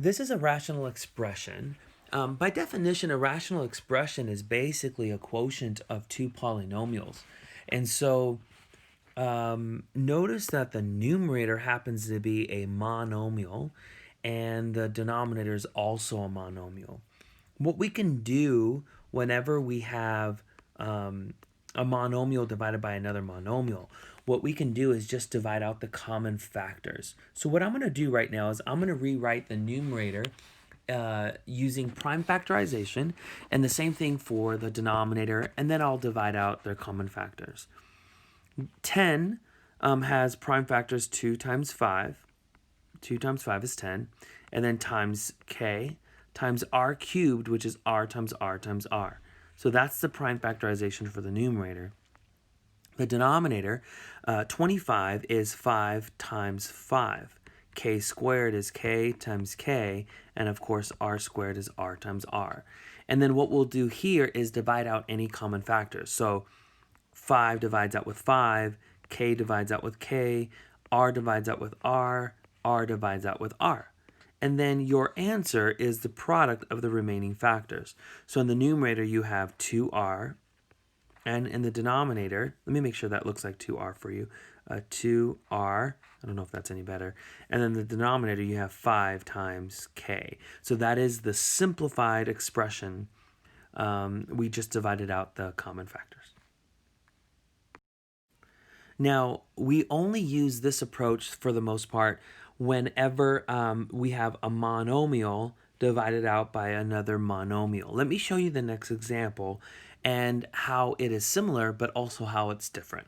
This is a rational expression. By definition, a rational expression is basically a quotient of two polynomials. And so notice that the numerator happens to be a monomial and the denominator is also a monomial. What we can do whenever we have a monomial divided by another monomial, what we can do is just divide out the common factors. So what I'm going to do right now is I'm going to rewrite the numerator using prime factorization, and the same thing for the denominator, and then I'll divide out their common factors. 10 has prime factors 2 times 5. 2 times 5 is 10. And then times k times r cubed, which is r times r times r. So that's the prime factorization for the numerator. The denominator, 25, is 5 times 5. K squared is k times k, and of course r squared is r times r. And then what we'll do here is divide out any common factors. So 5 divides out with 5, k divides out with k, r divides out with r divides out with r. And then your answer is the product of the remaining factors. So in the numerator you have 2r, and in the denominator, let me make sure that looks like 2r for you, 2r, I don't know if that's any better, and then the denominator you have 5 times k. So that is the simplified expression. We just divided out the common factors. Now, we only use this approach for the most part whenever we have a monomial divided out by another monomial. Let me show you the next example and how it is similar, but also how it's different.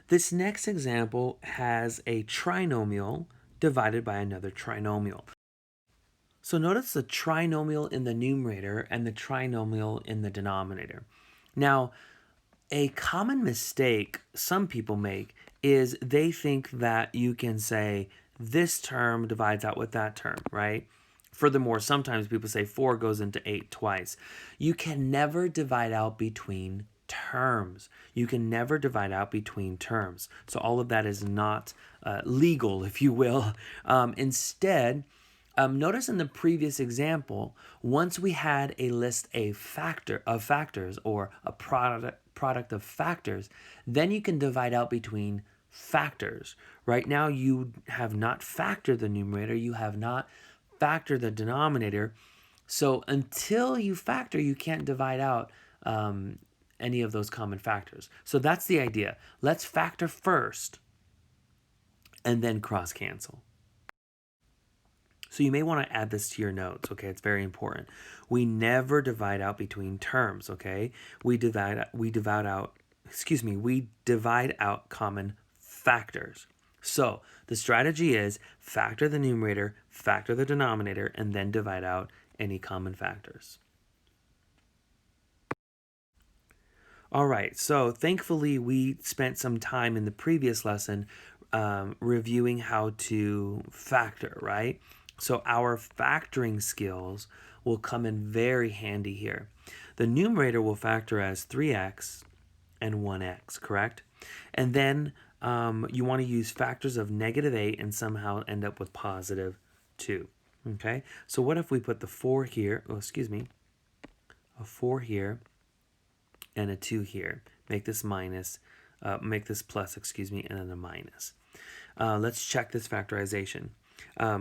This next example has a trinomial divided by another trinomial. So notice the trinomial in the numerator and the trinomial in the denominator. Now, a common mistake some people make is they think that you can say this term divides out with that term, right? Furthermore, sometimes people say 4 goes into 8 twice. You can never divide out between terms. You can never divide out between terms. So all of that is not legal, if you will. Instead, notice in the previous example, once we had a list of factors or a product of factors, then you can divide out between factors. Right now you have not factored the numerator, you have not factored the denominator. So until you factor, you can't divide out any of those common factors. So that's the idea. Let's factor first and then cross cancel. So you may want to add this to your notes, okay? It's very important. We never divide out between terms, okay? We divide out common factors. So the strategy is factor the numerator, factor the denominator, and then divide out any common factors. All right, so thankfully we spent some time in the previous lesson reviewing how to factor, right? So our factoring skills will come in very handy here. The numerator will factor as 3x and 1x, correct? And then you want to use factors of -8 and somehow end up with +2, okay? So what if we put the 4 here, a 4 here and a 2 here. Make this plus, and then a minus. Let's check this factorization.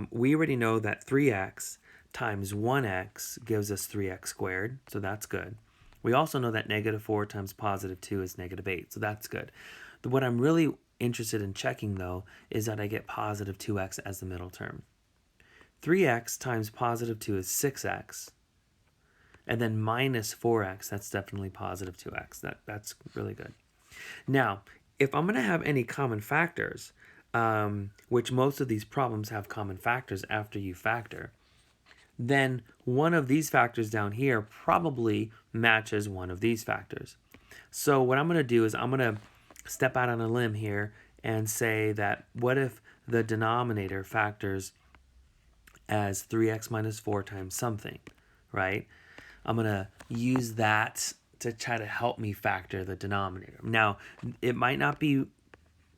We already know that 3x times 1x gives us 3x squared, so that's good. We also know that -4 times +2 is -8, so that's good. What I'm really interested in checking, though, is that I get +2x as the middle term. 3x times +2 is 6x, and then -4x, that's definitely +2x. That's really good. Now, if I'm going to have any common factors, which most of these problems have common factors after you factor, then one of these factors down here probably matches one of these factors. So what I'm going to do is I'm going to step out on a limb here and say that what if the denominator factors as 3x minus 4 times something, right? I'm going to use that to try to help me factor the denominator. Now, it might not be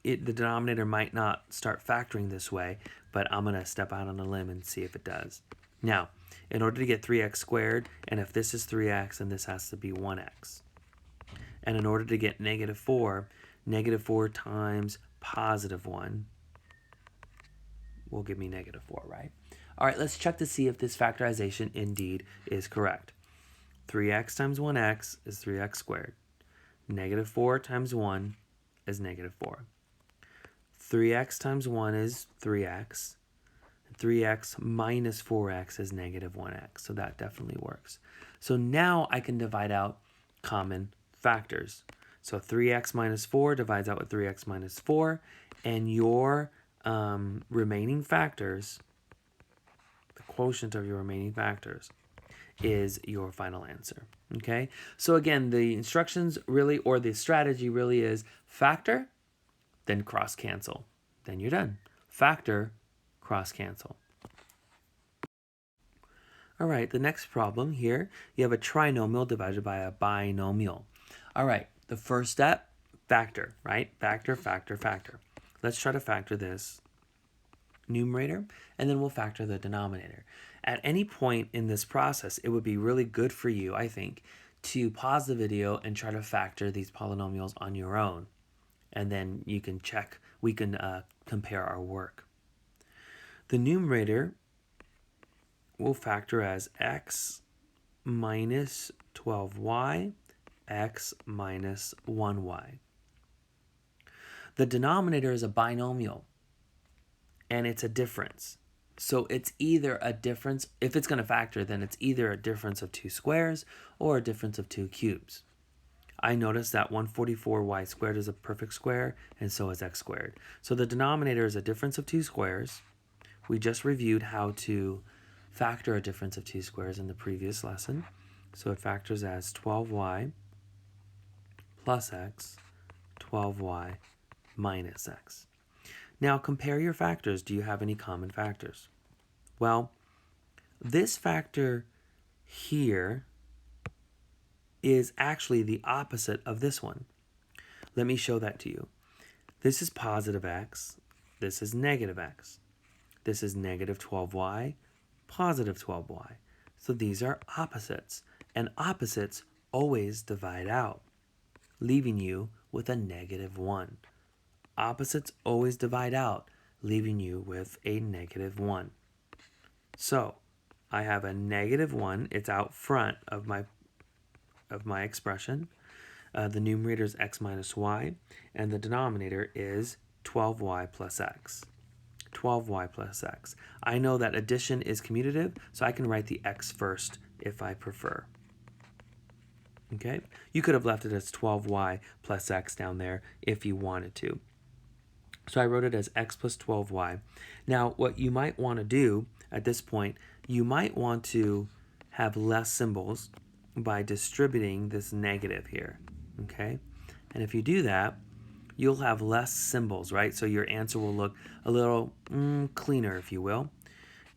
the denominator might not start factoring this way, but I'm going to step out on a limb and see if it does. Now, in order to get 3x squared, and if this is 3x, then this has to be 1x. And in order to get negative 4 times positive 1 will give me negative 4, right? All right, let's check to see if this factorization indeed is correct. 3x times 1x is 3x squared. Negative 4 times 1 is negative 4. 3x times 1 is 3x. 3x minus 4x is negative 1x, so that definitely works. So now I can divide out common factors. So 3x minus 4 divides out with 3x minus 4, and your remaining factors, the quotient of your remaining factors, is your final answer. Okay, so again, the instructions really, or the strategy really is factor, then cross cancel. Then you're done. Factor, cross cancel. All right, the next problem here, you have a trinomial divided by a binomial. All right, the first step, factor, right? Factor, factor, factor. Let's try to factor this numerator, and then we'll factor the denominator. At any point in this process, it would be really good for you, I think, to pause the video and try to factor these polynomials on your own. And then you can check, we can compare our work. The numerator will factor as x minus 12y, x minus 1y. The denominator is a binomial, and it's a difference. So it's either a difference, if it's going to factor, then it's either a difference of 2 squares or a difference of 2 cubes. I noticed that 144y squared is a perfect square, and so is x squared. So the denominator is a difference of 2 squares. We just reviewed how to factor a difference of 2 squares in the previous lesson. So it factors as 12y plus x, 12y minus x. Now compare your factors. Do you have any common factors? Well, this factor here is actually the opposite of this one. Let me show that to you. This is positive x. This is negative x. This is negative 12y, positive 12y. So these are opposites, and opposites always divide out, leaving you with a negative 1. Opposites always divide out, leaving you with a negative 1. So I have a negative 1. It's out front of my expression. The numerator is x minus y, and the denominator is 12y plus x. 12y plus x. I know that addition is commutative, so I can write the x first if I prefer. Okay? You could have left it as 12y plus x down there if you wanted to. So I wrote it as x plus 12y. Now, what you might want to do at this point, you might want to have less symbols by distributing this negative here, okay? And if you do that, you'll have less symbols, right? So your answer will look a little cleaner, if you will.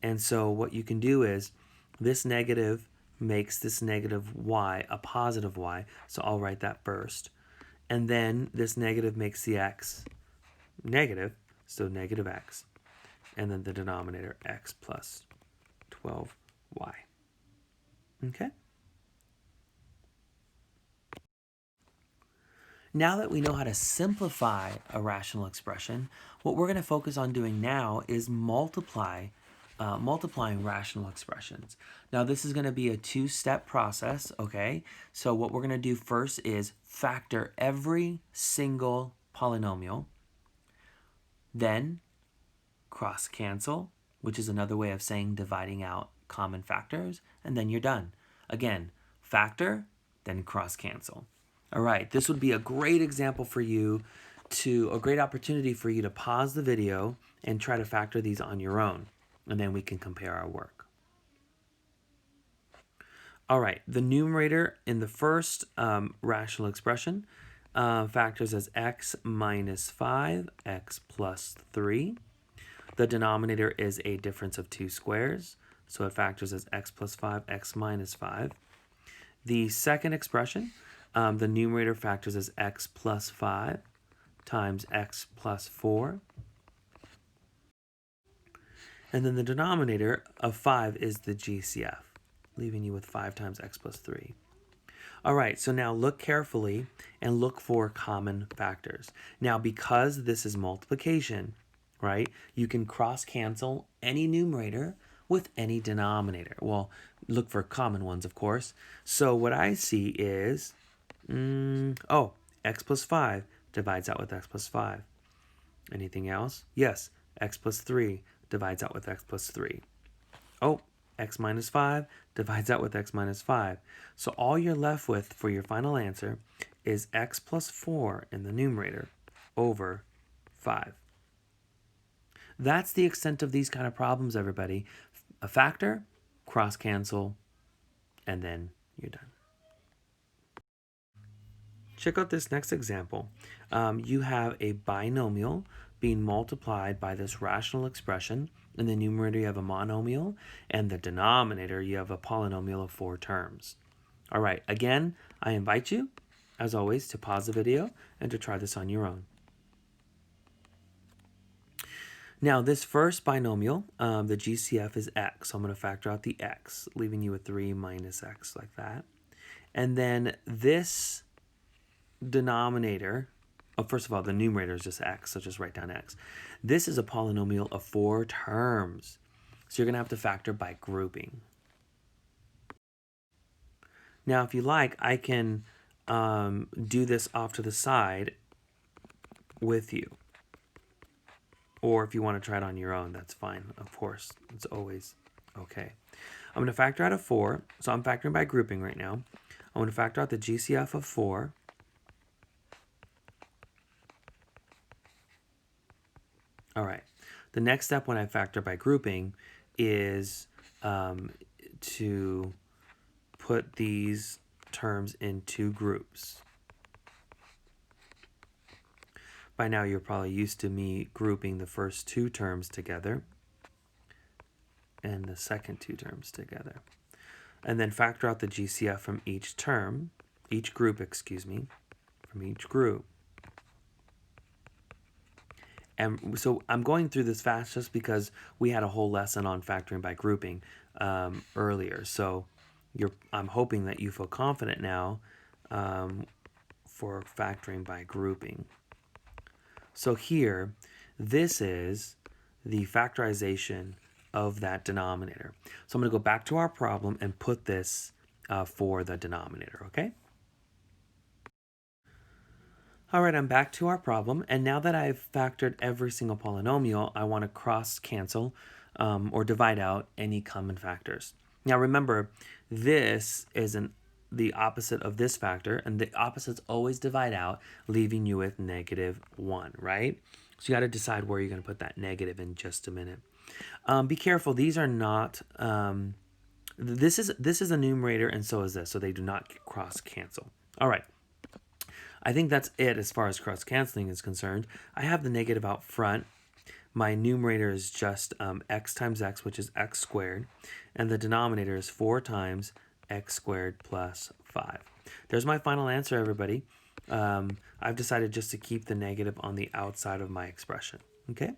And so what you can do is this negative makes this negative y a positive y, so I'll write that first. And then this negative makes the x negative, so negative x, and then the denominator x plus 12y. Okay? Now that we know how to simplify a rational expression, what we're going to focus on doing now is multiplying rational expressions. Now this is going to be a 2-step process, okay? So what we're going to do first is factor every single polynomial, then cross cancel, which is another way of saying dividing out common factors, and then you're done. Again, factor, then cross cancel. All right, this would be a great example for you a great opportunity for you to pause the video and try to factor these on your own, and then we can compare our work. All right, the numerator in the first rational expression factors as x minus 5, x plus 3. The denominator is a difference of 2 squares, so it factors as x plus 5, x minus 5. The second expression, the numerator factors as x plus 5. times x plus 4. And then the denominator of 5 is the GCF, leaving you with 5 times x plus 3. All right, so now look carefully and look for common factors. Now, because this is multiplication, right, you can cross-cancel any numerator with any denominator. Well, look for common ones, of course. So what I see is, x plus 5 divides out with x plus 5. Anything else? Yes, x plus 3 divides out with x plus 3. Oh, x minus 5 divides out with x minus 5. So all you're left with for your final answer is x plus 4 in the numerator over 5. That's the extent of these kind of problems, everybody. A factor, cross-cancel, and then you're done. Check out this next example. You have a binomial being multiplied by this rational expression. In the numerator, you have a monomial, and the denominator, you have a polynomial of 4 terms. All right, again, I invite you, as always, to pause the video and to try this on your own. Now, this first binomial, the GCF is x, so I'm going to factor out the x, leaving you with 3 minus x, like that. And then this denominator, first of all, the numerator is just x, so just write down x. This is a polynomial of 4 terms, so you're going to have to factor by grouping. Now, if you like, I can do this off to the side with you. Or if you want to try it on your own, that's fine. Of course, it's always okay. I'm going to factor out a 4, so I'm factoring by grouping right now. I'm going to factor out the GCF of 4. All right. The next step when I factor by grouping is to put these terms in 2 groups. By now, you're probably used to me grouping the first 2 terms together and the second 2 terms together. And then factor out the GCF from each term, each group, from each group. And so I'm going through this fast just because we had a whole lesson on factoring by grouping earlier. So I'm hoping that you feel confident now for factoring by grouping. So here, this is the factorization of that denominator. So I'm going to go back to our problem and put this for the denominator, okay? All right, I'm back to our problem, and now that I've factored every single polynomial, I want to cross-cancel or divide out any common factors. Now remember, this is the opposite of this factor, and the opposites always divide out, leaving you with -1, right? So you got to decide where you're going to put that negative in just a minute. Be careful, these are not, this is a numerator and so is this, so they do not cross-cancel. All right. I think that's it as far as cross-canceling is concerned. I have the negative out front. My numerator is just x times x, which is x squared. And the denominator is 4 times x squared plus 5. There's my final answer, everybody. I've decided just to keep the negative on the outside of my expression. Okay?